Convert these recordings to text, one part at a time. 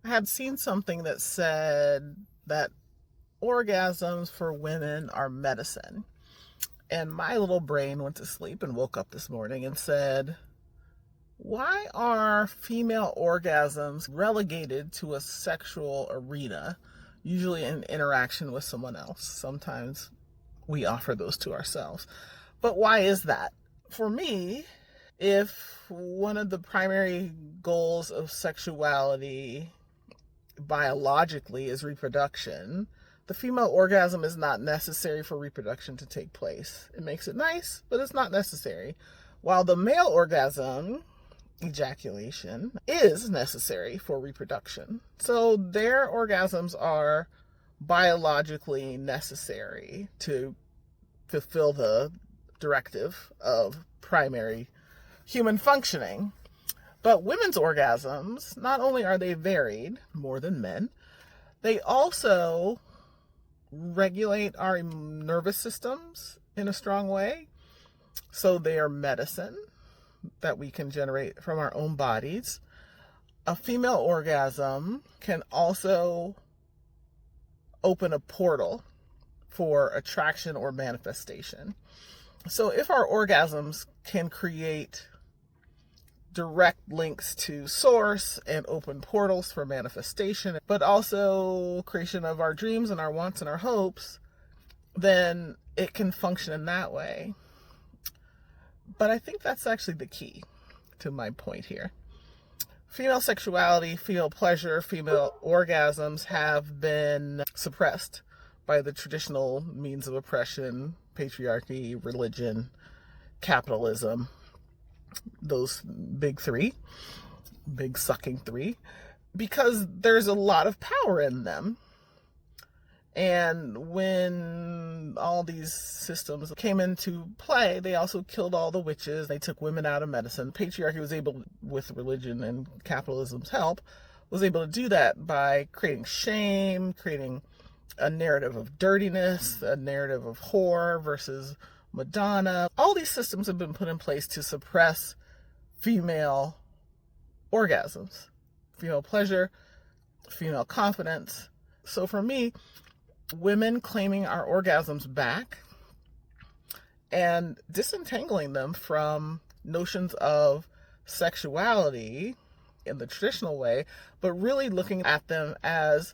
I had seen something that said that orgasms for women are medicine. And my little brain went to sleep and woke up this morning and said, why are female orgasms relegated to a sexual arena, usually in interaction with someone else? Sometimes we offer those to ourselves. But why is that? For me, if one of the primary goals of sexuality biologically is reproduction, the female orgasm is not necessary for reproduction to take place. It makes it nice, but it's not necessary. While the male orgasm, ejaculation, is necessary for reproduction. So their orgasms are biologically necessary to fulfill the directive of primary human functioning. But women's orgasms, not only are they varied more than men, they also regulate our nervous systems in a strong way. So they are medicine that we can generate from our own bodies. A female orgasm can also open a portal for attraction or manifestation. So if our orgasms can create direct links to source and open portals for manifestation, but also creation of our dreams and our wants and our hopes, then it can function in that way. But I think that's actually the key to my point here. Female sexuality, female pleasure, female orgasms have been suppressed by the traditional means of oppression, patriarchy, religion, capitalism, those big three, big sucking three, because there's a lot of power in them. And when all these systems came into play, they also killed all the witches. They took women out of medicine. Patriarchy was able, with religion and capitalism's help, was able to do that by creating shame, creating a narrative of dirtiness, a narrative of whore versus Madonna. All these systems have been put in place to suppress female orgasms, female pleasure, female confidence. So for me, women claiming our orgasms back and disentangling them from notions of sexuality in the traditional way, but really looking at them as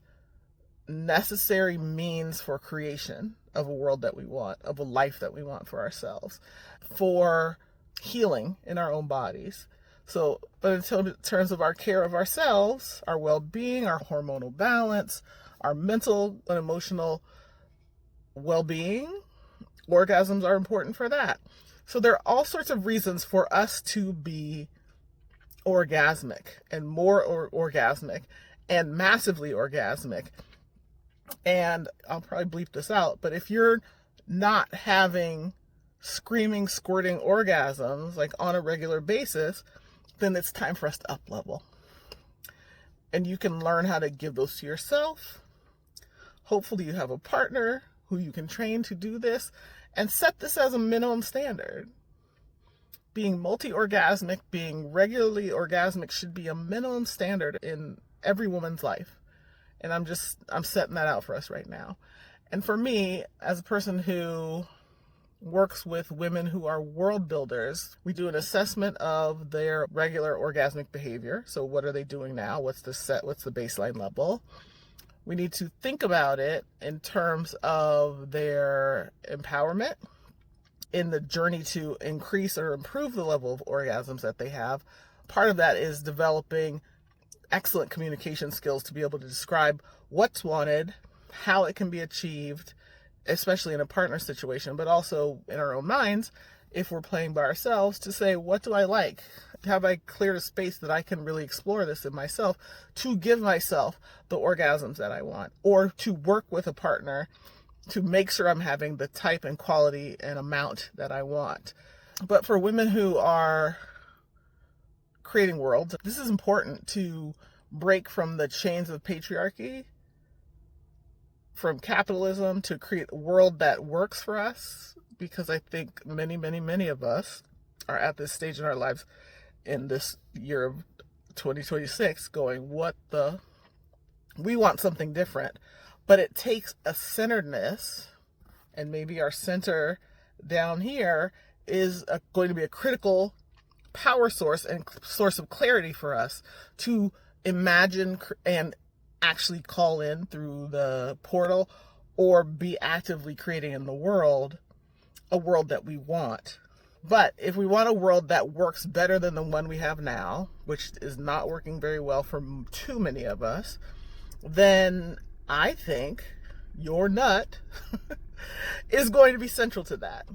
necessary means for creation of a world that we want, of a life that we want for ourselves, for healing in our own bodies. So, but in terms of our care of ourselves, our well-being, our hormonal balance, our mental and emotional well-being, orgasms are important for that. So there are all sorts of reasons for us to be orgasmic and more orgasmic and massively orgasmic. And I'll probably bleep this out, but if you're not having screaming, squirting orgasms like on a regular basis, then it's time for us to up level. And you can learn how to give those to yourself. Hopefully you have a partner who you can train to do this, and set this as a minimum standard. Being multi-orgasmic, being regularly orgasmic should be a minimum standard in every woman's life. And I'm setting that out for us right now. And for me, as a person who works with women who are world builders, we do an assessment of their regular orgasmic behavior. So what are they doing now? What's the baseline level? We need to think about it in terms of their empowerment in the journey to increase or improve the level of orgasms that they have. Part of that is developing excellent communication skills to be able to describe what's wanted, how it can be achieved, especially in a partner situation, but also in our own minds, if we're playing by ourselves, to say, what do I like? Have I cleared a space that I can really explore this in myself to give myself the orgasms that I want, or to work with a partner to make sure I'm having the type and quality and amount that I want. But for women who are creating worlds, this is important to break from the chains of patriarchy, from capitalism, to create a world that works for us, because I think many, many, many of us are at this stage in our lives in this year of 2026 going, what the We want something different, but it takes a centeredness, and maybe our center down here is going to be a critical power source and source of clarity for us to imagine and actually call in through the portal, or be actively creating in the world a world that we want. But if we want a world that works better than the one we have now, which is not working very well for too many of us, then I think your nut is going to be central to that.